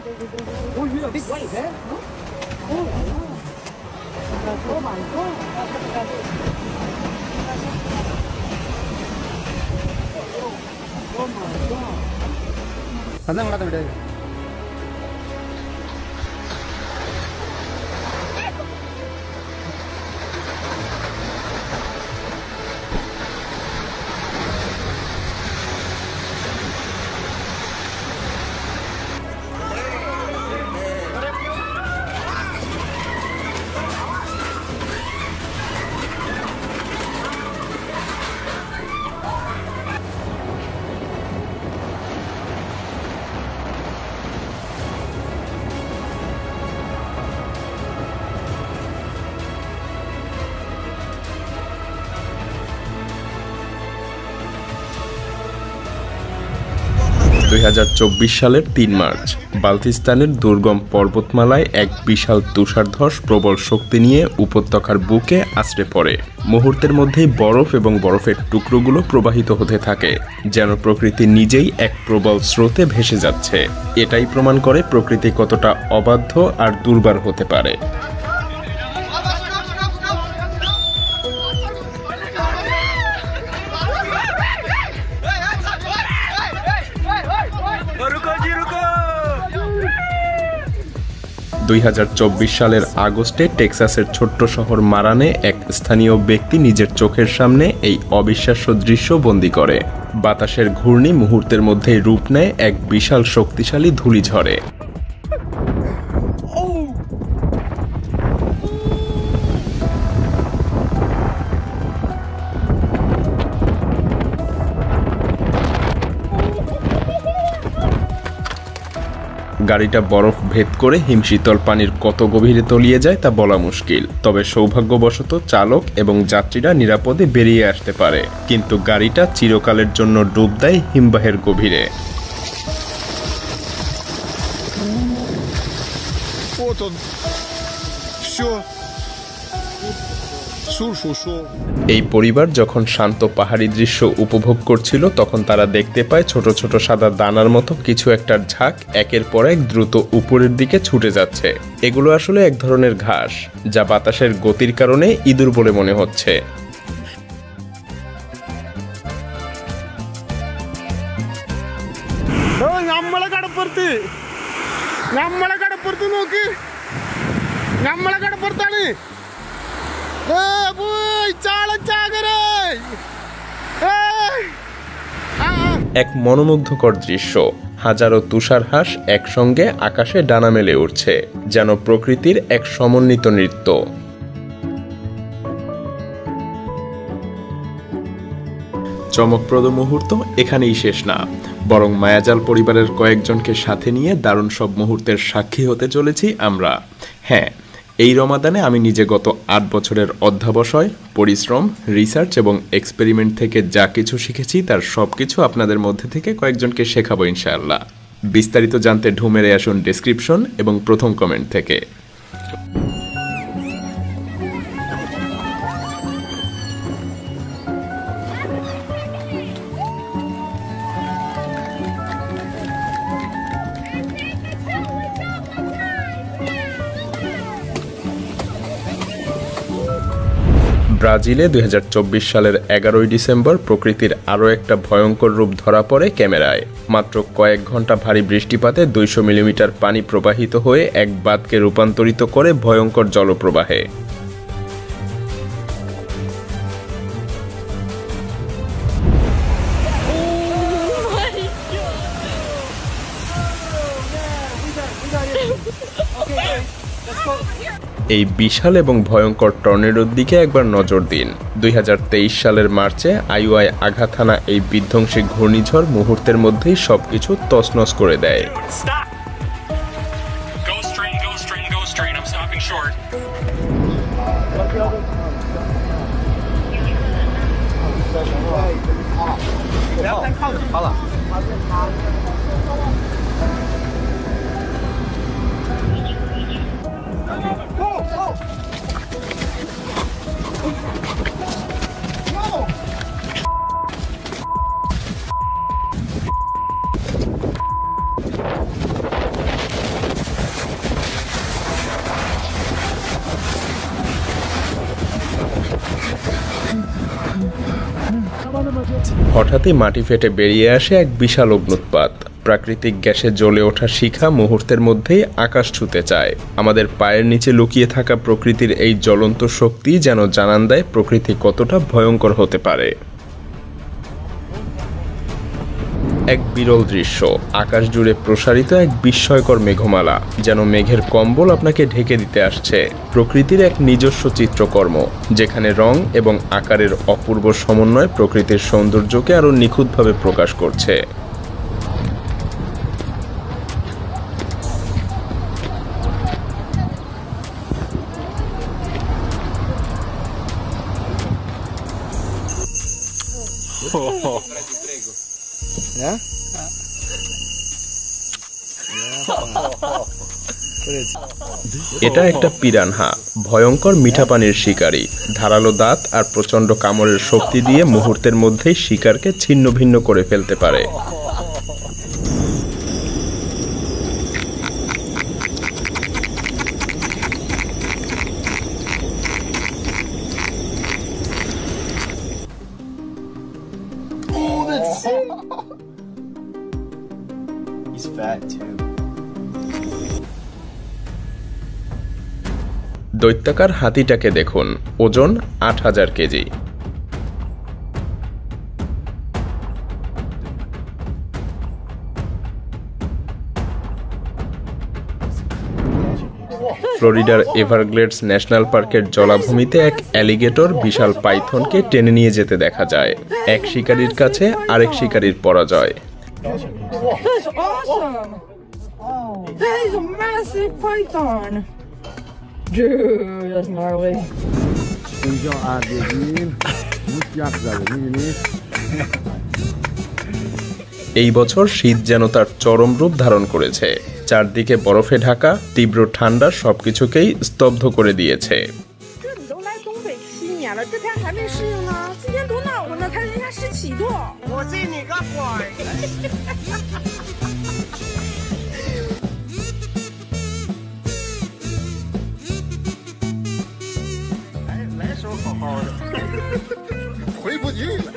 Oh, you a big wave, eh? Oh, oh my God. Oh my God. Kadang kata beda. 2024 সালের ৩ March বালতিস্তানের দুর্গম পর্বতমালায় এক বিশাল তুষারধস প্রবল শক্তি নিয়ে উপত্যকার বুকে আছড়ে পড়ে। মুহূর্তের মধ্যেই বরফ এবং বরফের টুকরোগুলো প্রবাহিত হতে থাকে, যেন প্রকৃতি নিজেই এক প্রবল স্রোতে ভেসে যাচ্ছে। এটাই প্রমাণ করে প্রকৃতি কতটা অবাধ্য আর দুর্বার হতে পারে। দুই 2024 সালের আগস্টে টেক্সাসের ছোট্ট শহর মারানে এক স্থানীয় ব্যক্তি নিজের চোখের সামনে এই অবিশ্বাস্য দৃশ্য বন্দী করে। বাতাসের ঘূর্ণি মুহূর্তের মধ্যেই রূপ নেয় এক বিশাল শক্তিশালী ধূলিঝড়ে। গাড়িটা বরফ ভেদ করে হিমশীতল পানির কত গভীরে তলিয়ে যায় তা বলা মুশকিল। তবে সৌভাগ্যবশত চালক এবং যাত্রীরা নিরাপদে বেরিয়ে আসতে পারে, কিন্তু গাড়িটা চিরকালের জন্য ডুব দেয় হিমবাহের গভীরে। এই পরিবার যখন শান্ত পাহাড়ি দৃশ্য উপভোগ করছিল, তখন তারা দেখতে পায় ছোট ছোট সাদা দানার মতো কিছু একটার ঝাঁক একের পর এক দ্রুত উপরের দিকে ছুটে যাচ্ছে। এগুলো আসলে এক ধরনের ঘাস, যা বাতাসের গতির কারণে ইঁদুর বলে মনে হচ্ছে। এক মনোমুগ্ধকর দৃশ্য, হাজারো তুষার হাঁস একসঙ্গে আকাশে ডানা মেলে উঠছে, যেন প্রকৃতির এক সমন্বিত নৃত্য। চমকপ্রদ মুহূর্ত এখানেই শেষ না, বরং মায়াজাল পরিবারের কয়েকজনকে সাথে নিয়ে দারুণ সব মুহূর্তের সাক্ষী হতে চলেছি আমরা। হ্যাঁ, এই রমাদানে আমি নিজে গত ৮ বছরের অধ্যাবসায়, পরিশ্রম, রিসার্চ এবং এক্সপেরিমেন্ট থেকে যা কিছু শিখেছি তার সবকিছু আপনাদের মধ্যে থেকে কয়েকজনকে শেখাবো ইনশাআল্লাহ। বিস্তারিত জানতে ঢু মেরে আসুন ডেসক্রিপশন এবং প্রথম কমেন্ট থেকে। ব্রাজিলে 2024 সালের 11 ডিসেম্বর প্রকৃতির আরও একটা ভয়ঙ্কর রূপ ধরা পড়ে ক্যামেরায়। মাত্র কয়েক ঘন্টা ভারী বৃষ্টিপাতে 200 মিলিমিটার পানি প্রবাহিত হয়ে এক বাঁধকে রূপান্তরিত করে ভয়ঙ্কর জলপ্রবাহে। এই বিশাল এবং ভয়ঙ্কর টর্নেডোর দিকে একবার নজর দিন। 2023 সালের মার্চে আইওয়ায় আঘাত হানা এই বিধ্বংসী ঘূর্ণিঝড় মুহূর্তের মধ্যেই সবকিছু তছনছ করে দেয়। হঠাৎই মাটি ফেটে বেরিয়ে আসে এক বিশাল অগ্নুৎপাত। প্রাকৃতিক গ্যাসে জ্বলে ওঠা শিখা মুহূর্তের মধ্যেই আকাশ ছুঁতে চায়। আমাদের পায়ের নিচে লুকিয়ে থাকা প্রকৃতির এই জ্বলন্ত শক্তি যেন জানান দেয় প্রকৃতি কতটা ভয়ঙ্কর হতে পারে। এক বিরল দৃশ্য, আকাশ জুড়ে প্রসারিত এক বিস্ময়কর মেঘমালা, যেন মেঘের কম্বল আপনাকে ঢেকে দিতে আসছে। প্রকৃতির এক নিজস্ব চিত্রকর্ম, যেখানে রং এবং আকারের অপূর্ব সমন্বয় প্রকৃতির সৌন্দর্যকে আরো নিখুঁতভাবে প্রকাশ করছে। এটা একটা পিরানহা, ভয়ঙ্কর মিঠা পানির শিকারী। ধারালো দাঁত আর প্রচন্ড কামড়ের শক্তি দিয়ে মুহূর্তের মধ্যেই শিকারকে ছিন্ন ভিন্ন করে ফেলতে পারে। He's fat too. দৈত্যাকার হাতিটাকে দেখুন, ওজন ৮,০০০ কেজি। ফ্লোরিডার এভারগ্লেডস ন্যাশনাল পার্কের জলাভূমিতে এক অ্যালিগেটর বিশাল পাইথনকে টেনে নিয়ে যেতে দেখা যায়। এক শিকারীর কাছে আরেক শিকারীর পরাজয়। That's awesome! That is a massive python! Dude, that's gnarly. এই বছর শীত যেন তার চরম রূপ ধারণ করেছে। চারদিকে বরফে ঢাকা তীব্র ঠান্ডা সবকিছুকেই স্তব্ধ করে দিয়েছে। 这你都来东北7年了，这天还没适应呢？今天多暖和呢，看人家17度。我信你个鬼！来时候好好的，回不去了。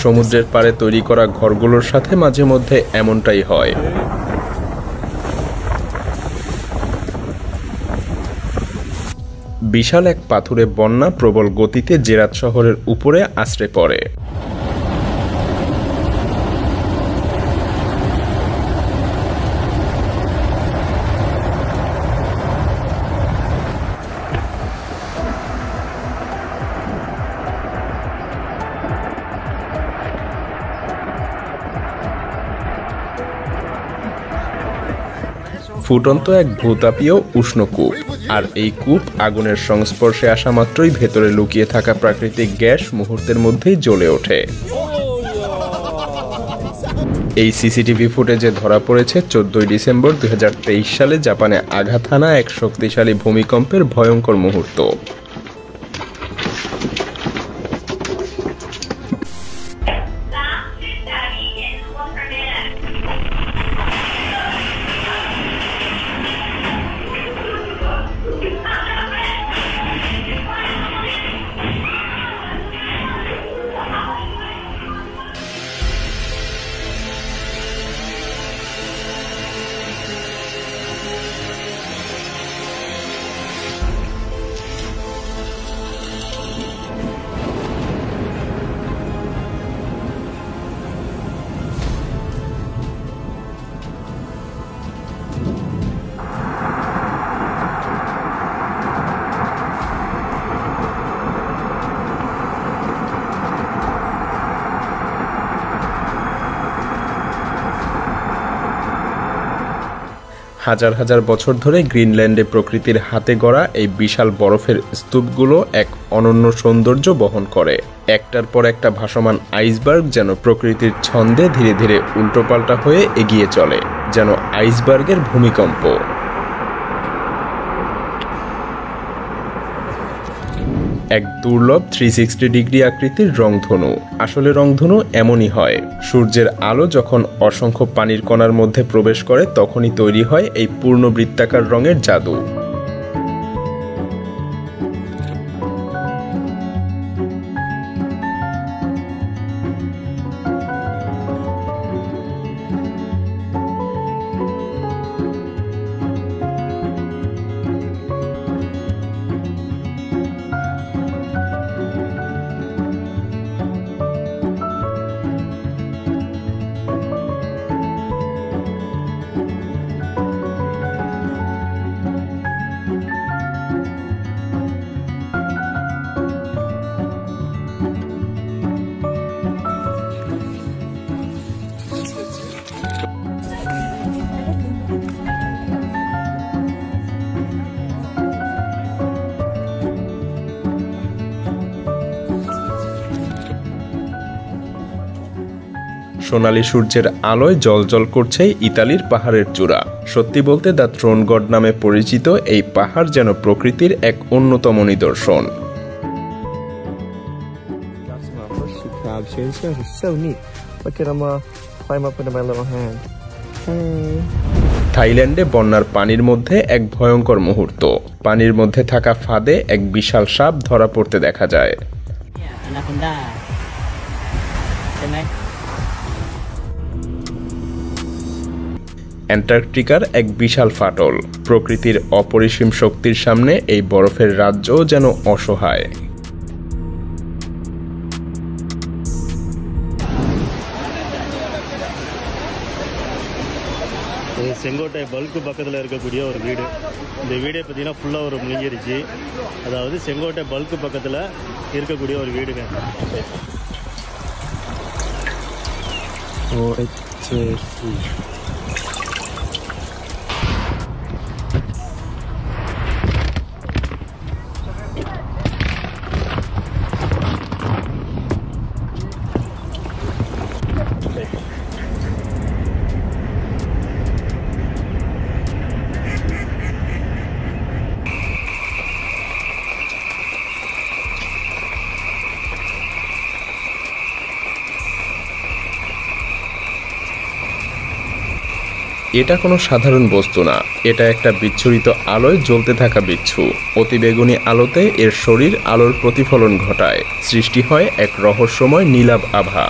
সমুদ্রের পাড়ে তৈরি করা ঘরগুলোর সাথে মাঝে মধ্যে এমনটাই হয়। বিশাল এক পাথুরে বন্যা প্রবল গতিতে জেরাত শহরের উপরে আছড়ে পড়ে। ফুটন্ত এক ভূতাপীয় উষ্ণ কূপ, আর এই কূপ আগুনের সংস্পর্শে আসা মাত্রই ভেতরে লুকিয়ে থাকা প্রাকৃতিক গ্যাস মুহূর্তের মধ্যেই জ্বলে ওঠে। এই সিসিটিভি ফুটেজে ধরা পড়েছে 14 ডিসেম্বর 2023 সালে জাপানে আঘাত হানা এক শক্তিশালী ভূমিকম্পের ভয়ঙ্কর মুহূর্ত। হাজার হাজার বছর ধরে গ্রিনল্যান্ডে প্রকৃতির হাতে গড়া এই বিশাল বরফের স্তূপগুলো এক অনন্য সৌন্দর্য বহন করে। একটার পর একটা ভাসমান আইসবার্গ যেন প্রকৃতির ছন্দে ধীরে ধীরে উল্টোপাল্টা হয়ে এগিয়ে চলে, যেন আইসবার্গের ভূমিকম্প। এক দুর্লভ 360 ডিগ্রি আকৃতির রংধনু। আসলে রংধনু এমনই হয়, সূর্যের আলো যখন অসংখ্য পানির কণার মধ্যে প্রবেশ করে তখনই তৈরি হয় এই পূর্ণ বৃত্তাকার রঙের জাদু। সোনালী সূর্যের আলোয় জ্বলজ্বল করছে ইতালির পাহাড়ের চূড়া। সত্যি বলতে দ্য থ্রোন গড নামে পরিচিত এই পাহাড় যেন প্রকৃতির এক অন্যতম নিদর্শন। থাইল্যান্ডে বন্যার পানির মধ্যে এক ভয়ঙ্কর মুহূর্ত। পানির মধ্যে থাকা ফাঁদে এক বিশাল সাপ ধরা পড়তে দেখা যায়। অ্যান্টার্কটিকার এক বিশাল ফাটল। প্রকৃতির অপরিসীম শক্তির সামনে এই বরফের রাজ্য যেন অসহায়। செங்கோட்டை பல்க்கு பக்கத்தில் இருக்கக்கூடிய ஒரு வீடு. இந்த வீடே பார்த்தீங்கன்னா ஃபுல்லாக ஒரு முழுங்கிருச்சு. அதாவது செங்கோட்டை பல்க்கு பக்கத்தில் இருக்கக்கூடிய ஒரு வீடுங்க. এটা কোনো সাধারণ বস্তু না, এটা একটা বিচ্ছুরিত আলোয় জ্বলতে থাকা বিচ্ছু। অতিবেগুনি আলোতে এর শরীর আলোর প্রতিফলন ঘটায়, সৃষ্টি হয় এক রহস্যময় নীলাভ আভা।